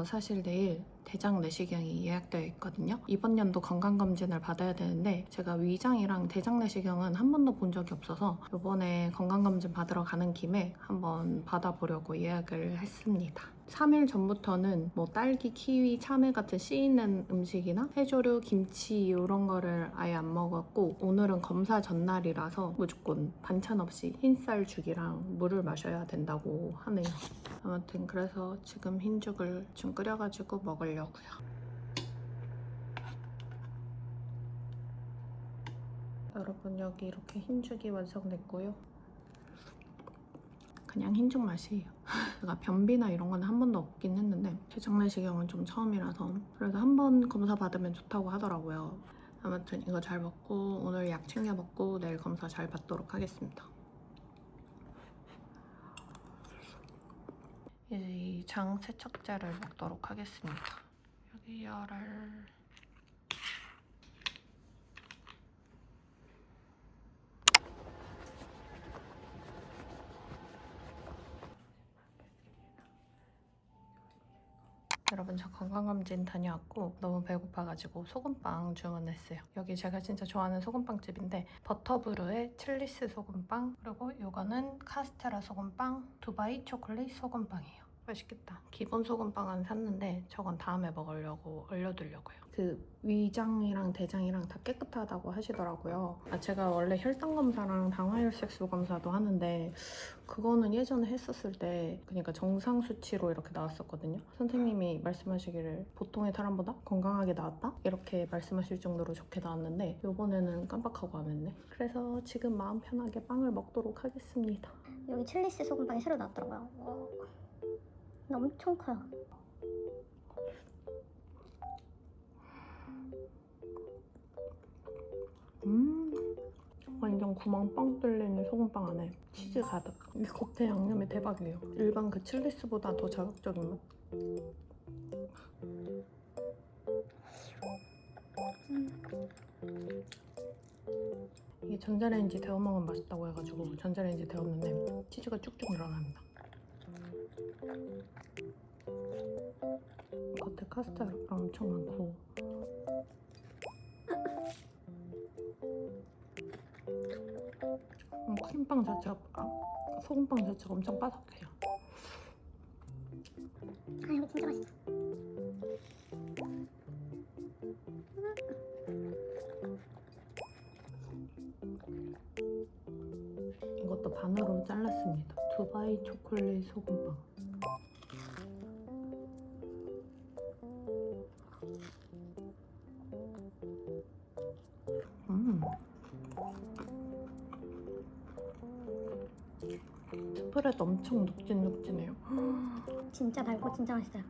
저 사실 내일 대장 내시경이 예약되어 있거든요. 이번 연도 건강검진을 받아야 되는데 제가 위장이랑 대장 내시경은 한 번도 본 적이 없어서 이번에 건강검진 받으러 가는 김에 한번 받아보려고 예약을 했습니다. 3일 전부터는 뭐 딸기, 키위, 참외 같은 씨 있는 음식이나 해조류, 김치 이런 거를 아예 안 먹었고 오늘은 검사 전날이라서 무조건 반찬 없이 흰쌀죽이랑 물을 마셔야 된다고 하네요. 아무튼 그래서 지금 흰죽을 좀 끓여가지고 먹으려고요. 여러분 여기 이렇게 흰죽이 완성됐고요. 그냥 흰죽 맛이에요. 제가 변비나 이런 건 한 번도 없긴 했는데 대장 내시경은 좀 처음이라서 그래도 한 번 검사 받으면 좋다고 하더라고요. 아무튼 이거 잘 먹고 오늘 약 챙겨 먹고 내일 검사 잘 받도록 하겠습니다. 이제 이 장 세척제를 먹도록 하겠습니다. 여기 열을 여러분 저 건강검진 다녀왔고 너무 배고파가지고 소금빵 주문했어요. 여기 제가 진짜 좋아하는 소금빵집인데 버터브루의 칠리스 소금빵 그리고 이거는 카스테라 소금빵, 두바이 초콜릿 소금빵이에요. 맛있겠다. 기본 소금빵은 샀는데 저건 다음에 먹으려고 얼려두려고요. 그 위장이랑 대장이랑 다 깨끗하다고 하시더라고요. 제가 원래 혈당 검사랑 당화혈색소 검사도 하는데 그거는 예전에 했었을 때 그러니까 정상 수치로 이렇게 나왔었거든요. 선생님이 말씀하시기를 보통의 사람보다 건강하게 나왔다? 이렇게 말씀하실 정도로 좋게 나왔는데 이번에는 깜빡하고 안 했네. 그래서 지금 마음 편하게 빵을 먹도록 하겠습니다. 여기 칠리스 소금빵이 새로 나왔더라고요. 근데 엄청 커요. 완전 구멍 뻥 뚫리는 소금빵 안에 치즈 가득. 이 겉에 양념이 대박이에요. 일반 그 칠리스보다 더 자극적인 맛. 이게 전자레인지 데워 먹으면 맛있다고 해가지고 전자레인지 데웠는데 치즈가 쭉쭉 늘어납니다. 겉에 카스테라가 엄청 많고 크림빵 자체가 소금빵 자체가 엄청 바삭해요. 아 이거 진짜 맛있어. 이것도 반으로 잘랐습니다. 두바이 초콜릿 소금빵. 스프레드 엄청 눅진눅진해요. 진짜 달고 진짜 맛있어요.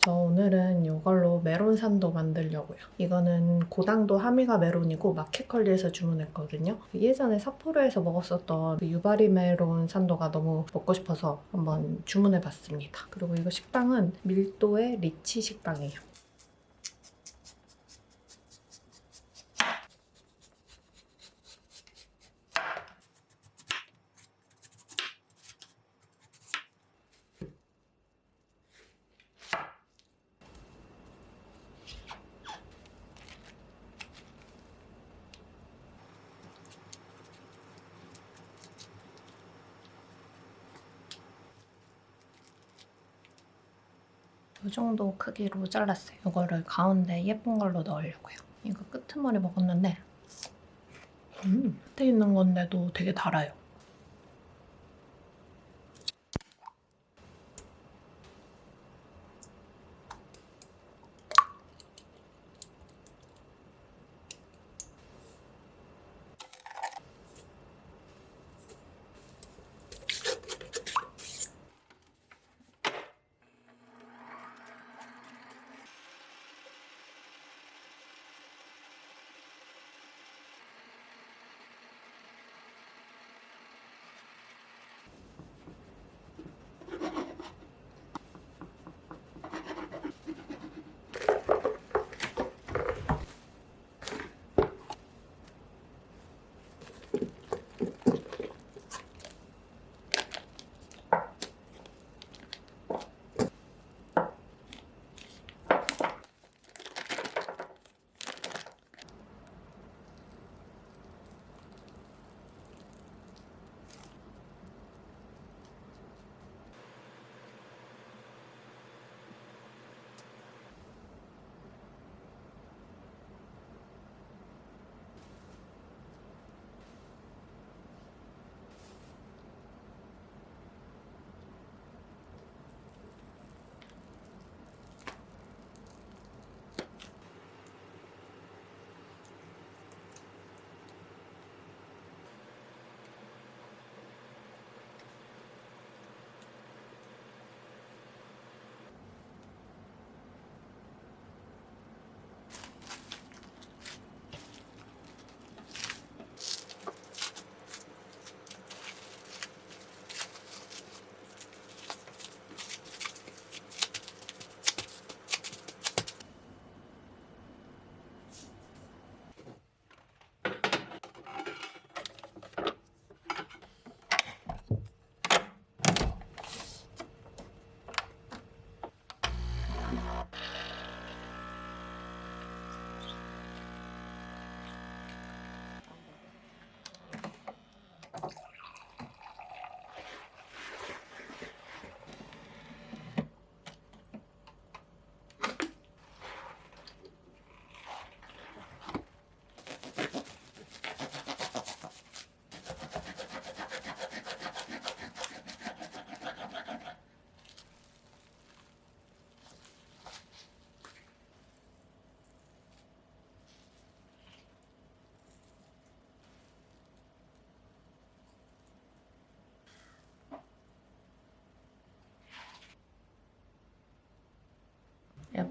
저 오늘은 이걸로 메론 산도 만들려고요. 이거는 고당도 하미가 메론이고 마켓컬리에서 주문했거든요. 예전에 삿포로에서 먹었었던 그 유바리 메론 산도가 너무 먹고 싶어서 한번 주문해봤습니다. 그리고 이거 식빵은 밀도의 리치 식빵이에요. 이 정도 크기로 잘랐어요. 이거를 가운데 예쁜 걸로 넣으려고요. 이거 끄트머리 먹었는데 끝에 있는 건데도 되게 달아요.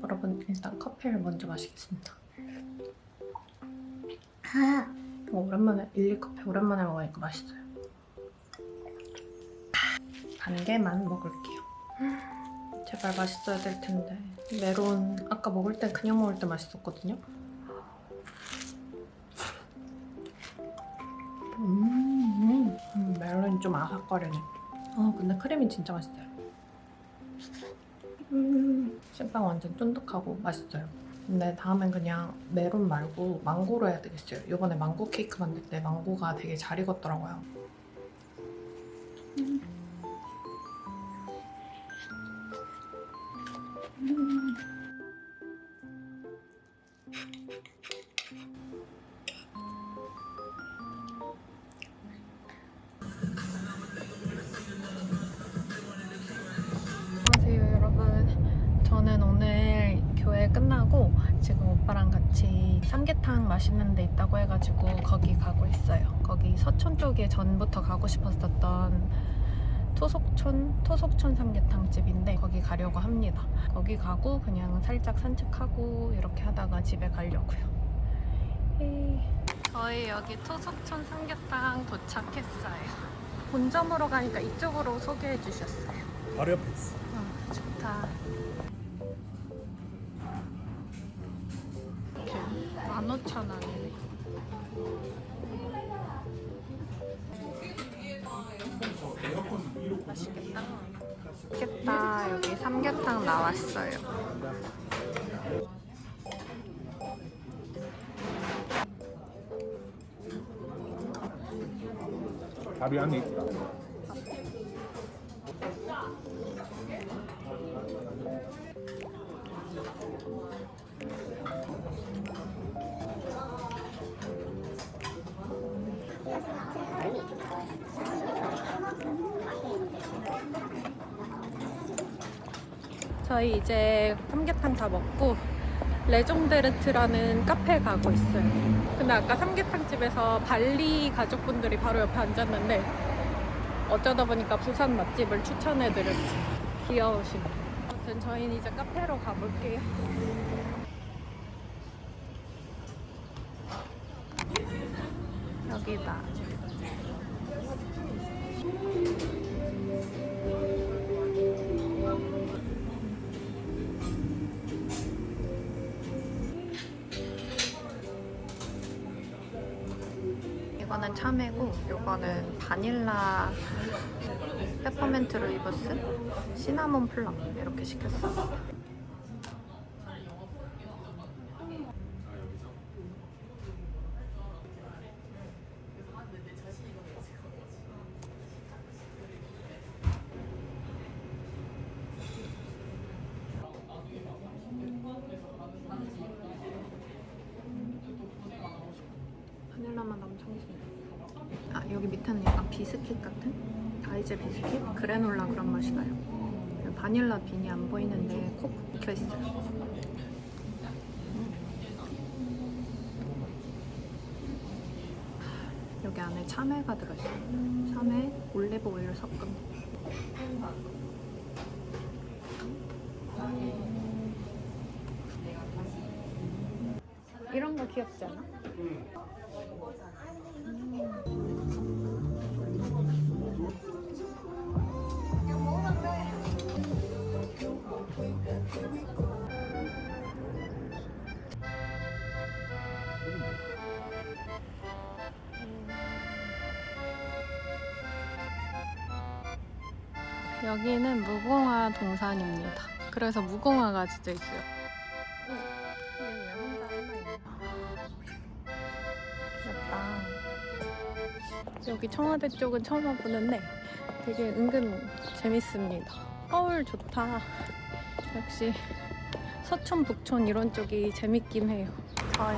여러분 일단 커피를 먼저 마시겠습니다. 오랜만에 일리커피 오랜만에 먹으니까 맛있어요. 반 개만 먹을게요. 제발 맛있어야 될 텐데. 메론 아까 먹을 때 그냥 먹을 때 맛있었거든요. 메론이 좀 아삭거리네. 근데 크림이 진짜 맛있어요. 찐빵 완전 쫀득하고 맛있어요. 근데 다음엔 그냥 메론 말고 망고로 해야 되겠어요. 이번에 망고 케이크 만들 때 망고가 되게 잘 익었더라고요. 안녕하세요 여러분. 저는 오늘 교회 끝나고 지금 오빠랑 같이 삼계탕 맛있는 데 있다고 해가지고 거기 가고 있어요. 거기 서촌 쪽에 전부터 가고 싶었었던 토속촌 삼계탕집인데 거기 가려고 합니다. 거기 가고 그냥 살짝 산책하고 이렇게 하다가 집에 가려고요. 저희 여기 토속촌 삼계탕 도착했어요. 본점으로 가니까 이쪽으로 소개해 주셨어요. 바로 옆에 있어. 좋다. 이렇게 15,000원이네. 맛있겠다. 맛있겠다. 여기 삼계탕 나왔어요. 밥이 안에 있다. 저희 이제 삼계탕 다 먹고 레종데르트라는 카페에 가고 있어요. 근데 아까 삼계탕집에서 발리 가족분들이 바로 옆에 앉았는데 어쩌다 보니까 부산 맛집을 추천해드렸어요. 귀여우시네. 아무튼 저희는 이제 카페로 가볼게요. 여기다. 이거는 참외고 이거는 바닐라 페퍼멘트 루이보스 시나몬 플럼 이렇게 시켰어요. 바닐라맛 엄청 좋아요. 아, 여기 밑에는 약간 비스킷 같은? 다이제 비스킷? 그래놀라 그런 맛이 나요. 바닐라 빈이 안 보이는데 콕 박혀있어요. 여기 안에 참외가 들어있어요. 참외, 올리브 오일 섞은 거. 이런 거 귀엽지 않아? 여기는 무궁화 동산입니다. 그래서 무궁화가 진짜 있어요. 얘는 왜 혼자 하나 있나? 귀엽다. 여기 청와대 쪽은 처음 와보는데 되게 은근 재밌습니다. 서울 좋다. 역시 서촌, 북촌 이런 쪽이 재밌긴 해요. 저희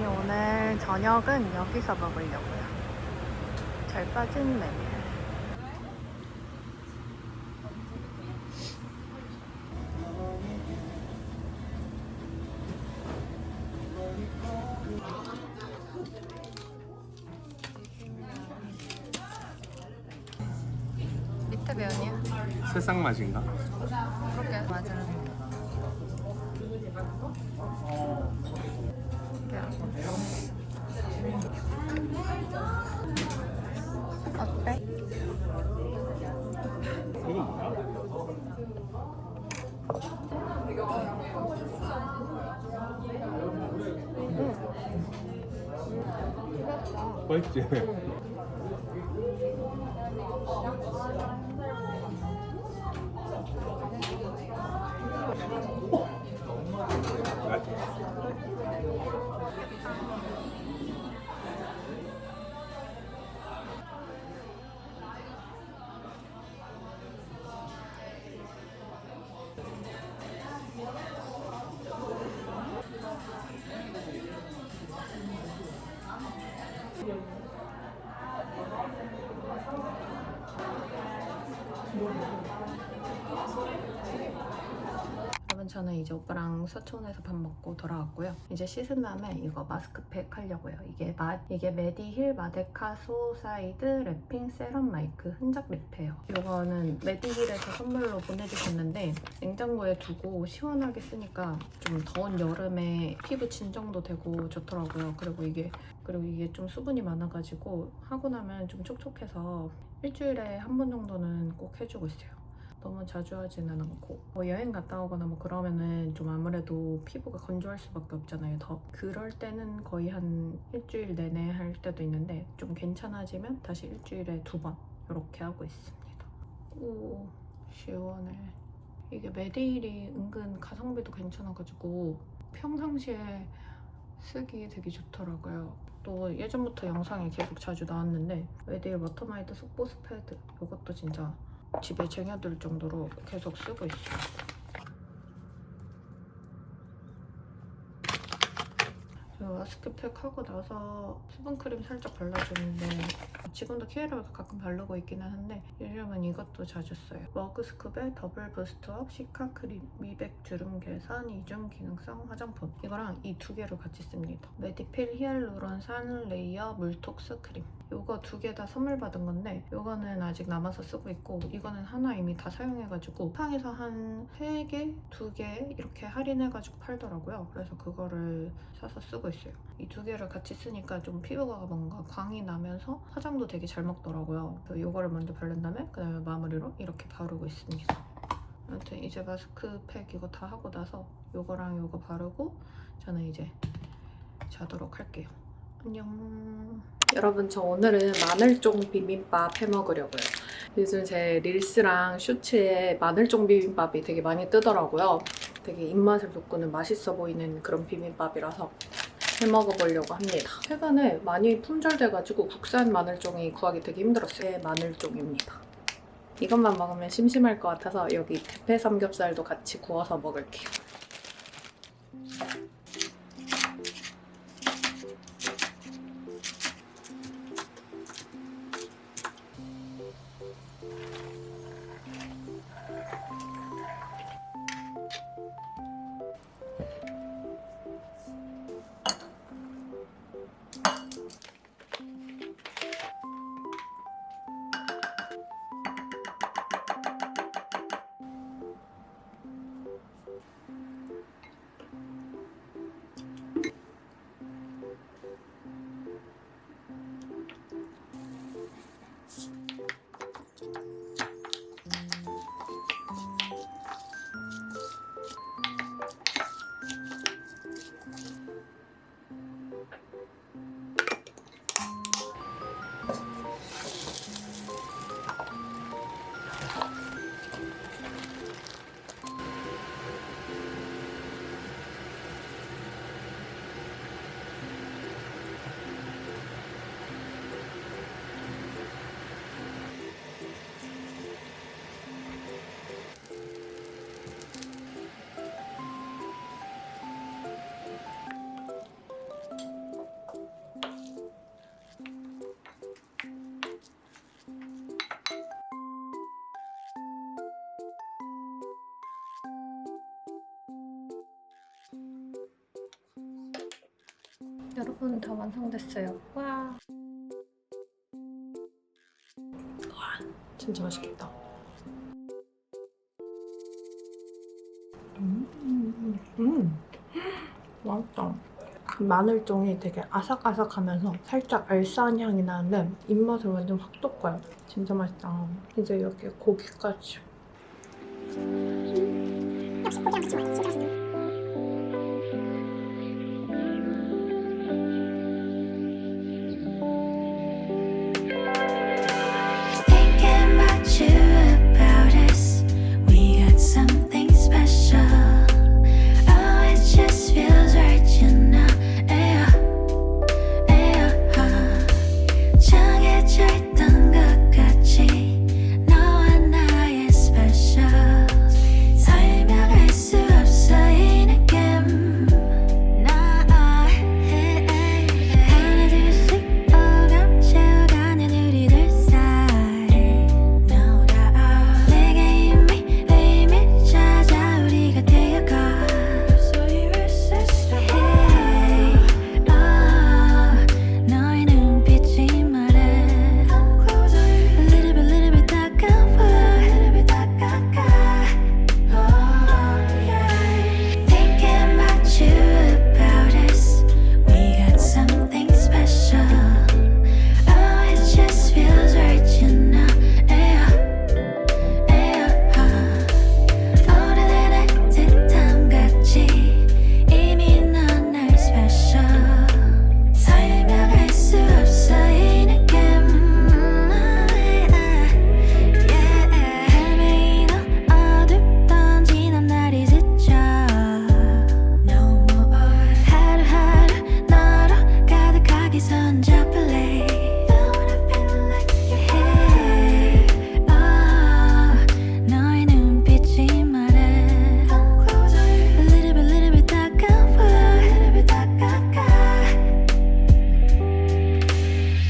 오늘 저녁은 여기서 먹으려고요. 잘 빠진 메뉴. 밑에 면이야? 세상 맛인가? 그렇게 맞아. 어때? 이건 뭐야? 맛있지? 여러분, 저는 이제 오빠랑 서촌에서 밥 먹고 돌아왔고요. 이제 씻은 다음에 이거 마스크팩 하려고요. 이게 메디힐 마데카 소사이드 랩핑 세럼 마이크 흔적 립이에요. 이거는 메디힐에서 선물로 보내주셨는데 냉장고에 두고 시원하게 쓰니까 좀 더운 여름에 피부 진정도 되고 좋더라고요. 그리고 이게 좀 수분이 많아가지고 하고 나면 좀 촉촉해서 일주일에 한 번 정도는 꼭 해주고 있어요. 너무 자주 하지는 않고 여행 갔다 오거나 뭐 그러면은 좀 아무래도 피부가 건조할 수밖에 없잖아요. 그럴 때는 거의 한 일주일 내내 할 때도 있는데 좀 괜찮아지면 다시 일주일에 2번 이렇게 하고 있습니다. 오, 시원해. 이게 메디힐이 은근 가성비도 괜찮아가지고 평상시에 쓰기 되게 좋더라고요. 또 예전부터 영상에 계속 자주 나왔는데 메디힐 워터마이드 속보습 패드 이것도 진짜 집에 쟁여둘 정도로 계속 쓰고 있어요. 마스크팩 하고 나서 수분크림 살짝 발라주는데 지금도 키에라를 가끔 바르고 있기는 한데 요즘은 이것도 자주 써요. 머그스쿱의 더블 부스트업 시카 크림 미백 주름 개선 이중 기능성 화장품. 이거랑 이 두 개를 같이 씁니다. 메디필 히알루론산 레이어 물톡스 크림. 이거 두 개 다 선물 받은 건데 이거는 아직 남아서 쓰고 있고 이거는 하나 이미 다 사용해가지고 쿠팡에서 한 3개, 2개 이렇게 할인해가지고 팔더라고요. 그래서 그거를 사서 쓰고 있어요. 이 두 개를 같이 쓰니까 좀 피부가 뭔가 광이 나면서 화장도 되게 잘 먹더라고요. 그래서 이거를 먼저 바른 다음에 그다음에 마무리로 이렇게 바르고 있습니다. 아무튼 이제 마스크팩 이거 다 하고 나서 이거랑 이거 바르고 저는 이제 자도록 할게요. 안녕. 여러분, 저 오늘은 마늘종 비빔밥 해 먹으려고요. 요즘 제 릴스랑 쇼츠에 마늘종 비빔밥이 되게 많이 뜨더라고요. 되게 입맛을 돋구는 맛있어 보이는 그런 비빔밥이라서 해 먹어보려고 합니다. 최근에 많이 품절돼가지고 국산 마늘종이 구하기 되게 힘들었어요. 마늘종입니다. 이것만 먹으면 심심할 것 같아서 여기 대패 삼겹살도 같이 구워서 먹을게요. 여러분, 다 완성됐어요. 와, 진짜 맛있겠다. 맛있다. 마늘종이 되게 아삭아삭하면서 살짝 알싸한 향이 나는데 입맛을 완전 확 돋궈요. 진짜 맛있다. 이제 여기에 고기까지. 역시 고기랑 같이 먹기 진짜 맛있네.